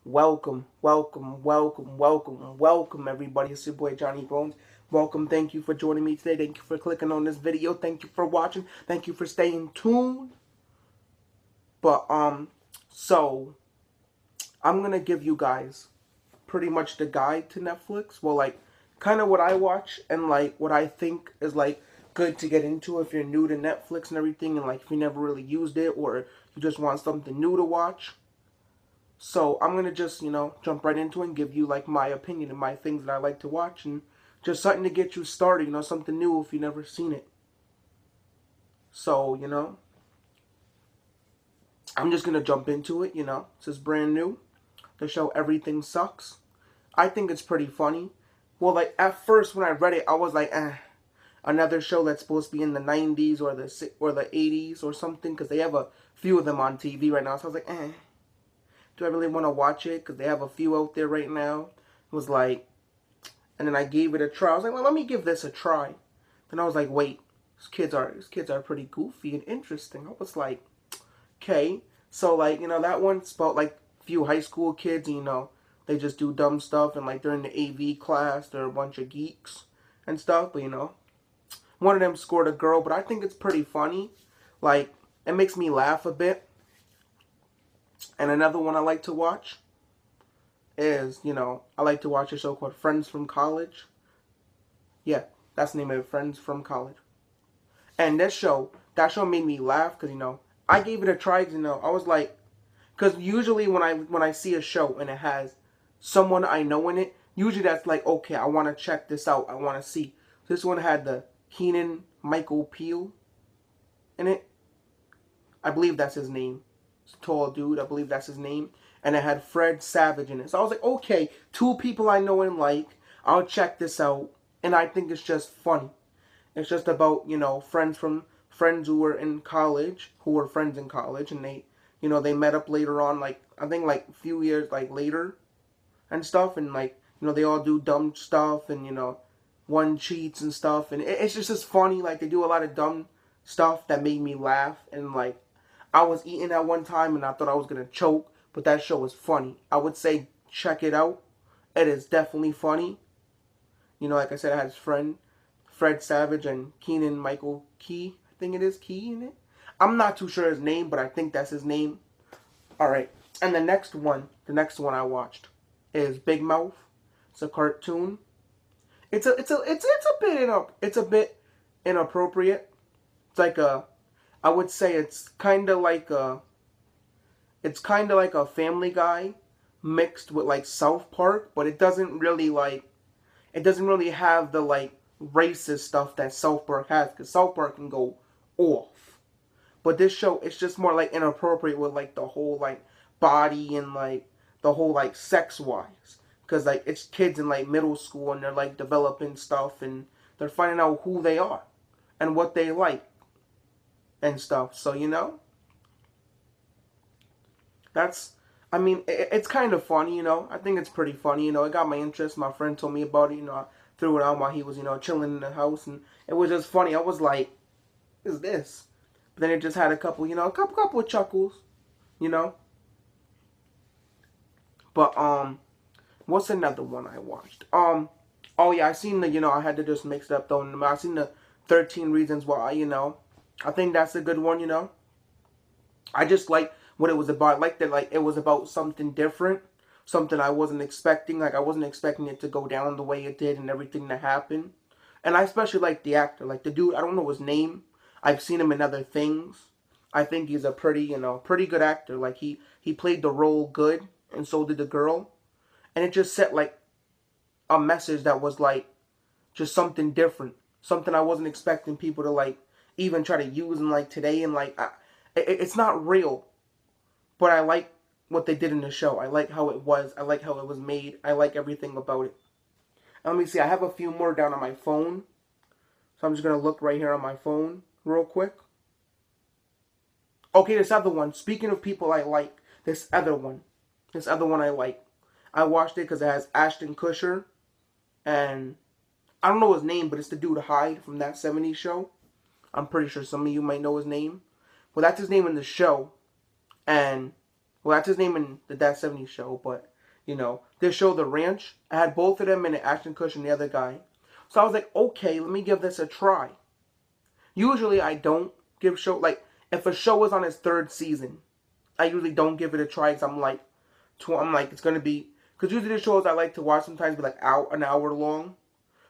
Welcome, everybody. It's your boy Johnny Bones. Welcome. Thank you for joining me today. Thank you for clicking on this video. Thank you for watching. Thank you for staying tuned. But so I'm gonna give you guys pretty much the guide to Netflix. Well, like kind of what I watch and like what I think is like good to get into if you're new to Netflix and everything, and like if you never really used it or you just want something new to watch. So I'm gonna just, jump right into it and give you like my opinion and my things that I like to watch and just something to get you started, something new if you've never seen it. So, I'm just gonna jump into it, This is brand new. The show Everything Sucks. I think it's pretty funny. Well, like at first when I read it, I was like, another show that's supposed to be in the 90s or the 80s or something, because they have a few of them on TV right now. So I was like, do I really want to watch it? Because they have a few out there right now. It was like, and then I gave it a try. I was like, well, let me give this a try. Then I was like, wait, these kids are pretty goofy and interesting. I was like, okay. So like, that one's about like a few high school kids, they just do dumb stuff, and like they're in the AV class, they're a bunch of geeks and stuff, but one of them scored a girl, but I think it's pretty funny. Like, it makes me laugh a bit. And another one I like to watch is, I like to watch a show called Friends from College. Yeah, that's the name of it, Friends from College. And that show made me laugh because, I gave it a try, because, I was like, because usually when I see a show and it has someone I know in it, usually that's like, okay, I want to check this out. I want to see. This one had the Kenan Michael Peele in it. I believe that's his name. It's a tall dude. I believe that's his name. And it had Fred Savage in it. So I was like, okay, two people I know and like. I'll check this out. And I think it's just funny. It's just about, friends who were in college, who were friends in college, and they met up later on, like, I think, like, a few years, like, later and stuff, and, like, they all do dumb stuff, and, one cheats and stuff, and it's just as funny, like, they do a lot of dumb stuff that made me laugh, and, like, I was eating at one time, and I thought I was gonna choke, but that show was funny. I would say check it out. It is definitely funny. Like I said, I had his friend Fred Savage and Kenan Michael Key. I think it is Key in it. I'm not too sure his name, but I think that's his name. All right. And the next one I watched is Big Mouth. It's a cartoon. It's a bit inappropriate. It's like I would say it's kind of like a Family Guy mixed with like South Park, but it doesn't really have the like racist stuff that South Park has, because South Park can go off. But this show, it's just more like inappropriate with like the whole like body and like the whole like sex wise, because like it's kids in like middle school, and they're like developing stuff, and they're finding out who they are and what they like and stuff. So that's, I mean, it's kind of funny, I think it's pretty funny, it got my interest. My friend told me about it, I threw it on while he was, chilling in the house, and it was just funny. I was like, what is this? But then it just had a couple, a couple of chuckles, you know. But what's another one I watched? Oh yeah, I seen the, I had to just mix it up though. I seen the 13 Reasons Why, I think that's a good one, I just like what it was about. I like that, like, it was about something different, something I wasn't expecting. Like, I wasn't expecting it to go down the way it did and everything that happened. And I especially like the actor, like the dude. I don't know his name. I've seen him in other things. I think he's a pretty good actor. Like, he played the role good, and so did the girl. And it just set like a message that was like just something different, something I wasn't expecting people to like even try to use in like today. And like, it's not real, but I like what they did in the show. I like how it was. I like how it was made. I like everything about it. And let me see. I have a few more down on my phone, so I'm just gonna look right here on my phone real quick. Okay, this other one. Speaking of people I like, this other one I like. I watched it because it has Ashton Kutcher, and I don't know his name, but it's the dude Hyde from that '70s show. I'm pretty sure some of you might know his name. Well, that's his name in the show, and Well, that's his name in the That 70s Show, but, this show, The Ranch, I had both of them in it, Ashton Kutcher and the other guy. So I was like, okay, let me give this a try. Usually I don't give show, like, if a show is on its third season, I usually don't give it a try because I'm like, it's going to be, because usually the shows I like to watch sometimes be like an hour long.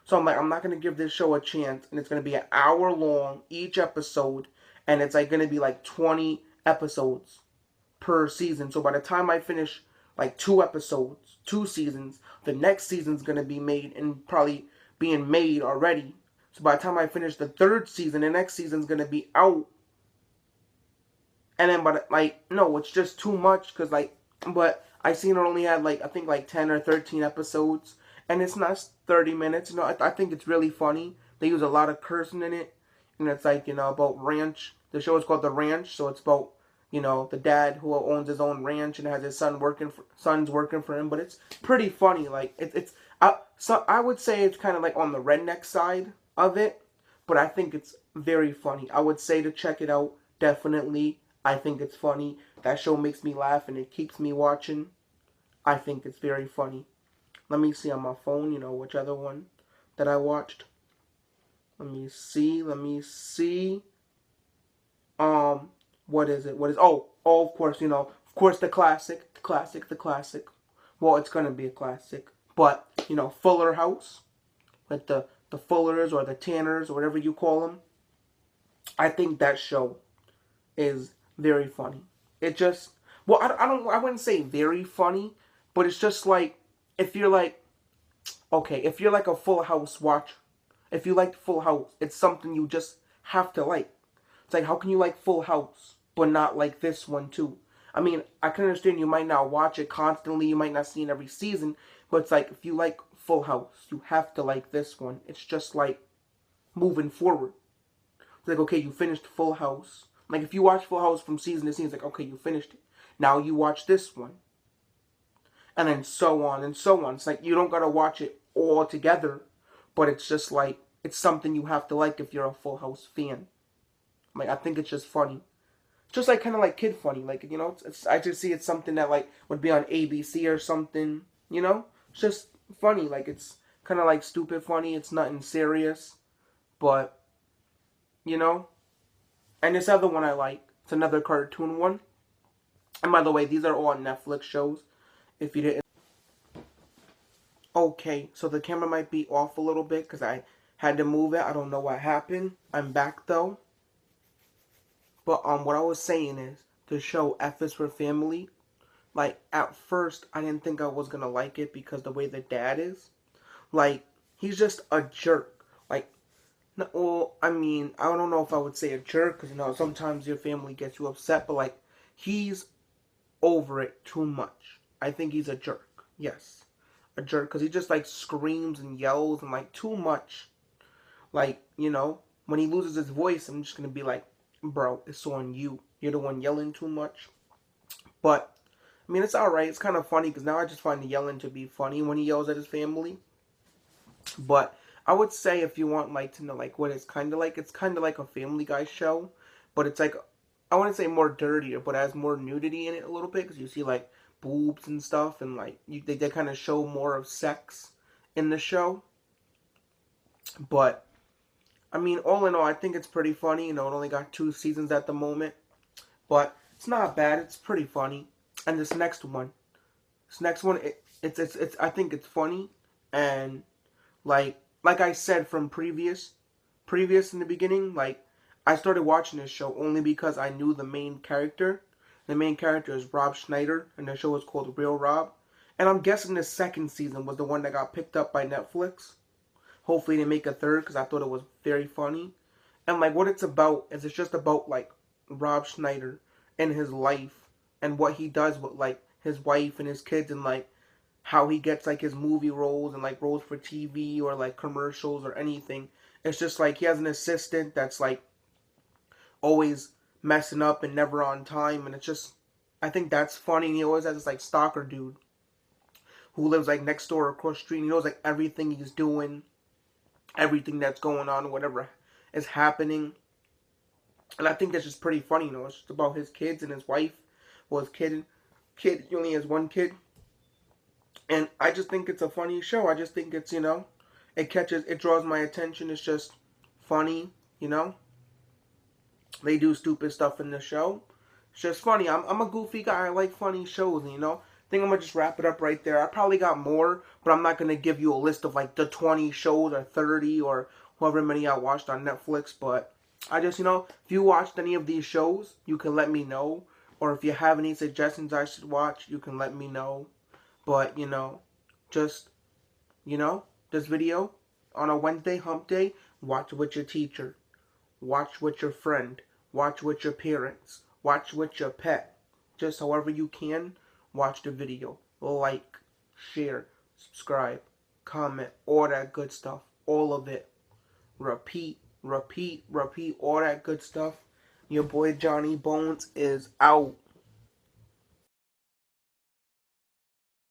So I'm like, I'm not going to give this show a chance, and it's going to be an hour long each episode, and it's like going to be like 20 episodes per season. So by the time I finish like 2 episodes, 2 seasons, the next season's going to be made and probably being made already. So by the time I finish the third season, the next season's going to be out. And then, but like, no, it's just too much because like, but I seen it only had like, I think like 10 or 13 episodes. And it's not 30 minutes. I think it's really funny. They use a lot of cursing in it. And it's like, about ranch. The show is called The Ranch. So it's about, the dad who owns his own ranch and has his son's working for him. But it's pretty funny. Like, so I would say it's kind of like on the redneck side of it. But I think it's very funny. I would say to check it out. Definitely. I think it's funny. That show makes me laugh and it keeps me watching. I think it's very funny. Let me see on my phone, which other one that I watched. Let me see. What is it? Of course, the classic. Well, it's gonna be a classic. But, Fuller House, with the Fullers or the Tanners or whatever you call them. I think that show is very funny. It just, well, I wouldn't say very funny, but it's just like, if you're like, okay, if you're like a Full House watcher, if you like Full House, it's something you just have to like. It's like, how can you like Full House, but not like this one too? I mean, I can understand you might not watch it constantly, you might not see it every season, but it's like, if you like Full House, you have to like this one. It's just like moving forward. It's like, okay, you finished Full House. Like, if you watch Full House from season to season, it's like, okay, you finished it. Now you watch this one. And then so on and so on. It's like, you don't gotta watch it all together, but it's just like, it's something you have to like if you're a Full House fan. Like, I think it's just funny. Just like, kind of like kid funny. Like, I just see it's something that, like, would be on ABC or something, It's just funny. Like, it's kind of like stupid funny. It's nothing serious. But, you know? And this other one I like. It's another cartoon one. And by the way, these are all Netflix shows. If you didn't. Okay, so the camera might be off a little bit because I had to move it. I don't know what happened. I'm back though. But what I was saying is the show F is for Family. Like, at first I didn't think I was gonna like it because the way the dad is. Like, he's just a jerk. Like, no, well, I mean, I don't know if I would say a jerk because sometimes your family gets you upset, but like, he's over it too much. I think he's a jerk. Yes, a jerk because he just like screams and yells and like too much. Like, when he loses his voice, I'm just gonna be like, bro, it's on you. You're the one yelling too much. But I mean, it's alright. It's kind of funny because now I just find the yelling to be funny when he yells at his family. But I would say if you want like to know like what it's kind of like a Family Guy show, but it's like, I wouldn't say more dirtier, but has more nudity in it a little bit because you see like boobs and stuff, and like they kind of show more of sex in the show. But I mean, all in all, I think it's pretty funny. It only got 2 seasons at the moment, but it's not bad. It's pretty funny. And this next one, it's I think it's funny, and like I said from previous in the beginning, like, I started watching this show only because I knew the main character. The main character is Rob Schneider, and the show is called Real Rob. And I'm guessing the second season was the one that got picked up by Netflix. Hopefully they make a third because I thought it was very funny. And like, what it's about is it's just about like Rob Schneider and his life and what he does with like his wife and his kids, and like how he gets like his movie roles and like roles for TV or like commercials or anything. It's just like he has an assistant that's like always messing up and never on time, and it's just, I think that's funny. And he always has this like stalker dude who lives like next door across the street, and he knows like everything he's doing, everything that's going on, whatever is happening. And I think that's just pretty funny. It's just about his kids and his wife. Well, his kid kid. He only has one kid. And I just think it's a funny show. I just think it's, it draws my attention. It's just funny, you know. They do stupid stuff in the show. It's just funny. I'm a goofy guy. I like funny shows, I think I'm going to just wrap it up right there. I probably got more, but I'm not going to give you a list of like the 20 shows or 30 or however many I watched on Netflix. But I just, if you watched any of these shows, you can let me know. Or if you have any suggestions I should watch, you can let me know. But, just, this video on a Wednesday hump day, watch with your teacher. Watch with your friend. Watch with your parents. Watch with your pet. Just however you can, watch the video. Like, share, subscribe, comment, all that good stuff. All of it. Repeat, repeat, repeat, all that good stuff. Your boy Johnny Bones is out.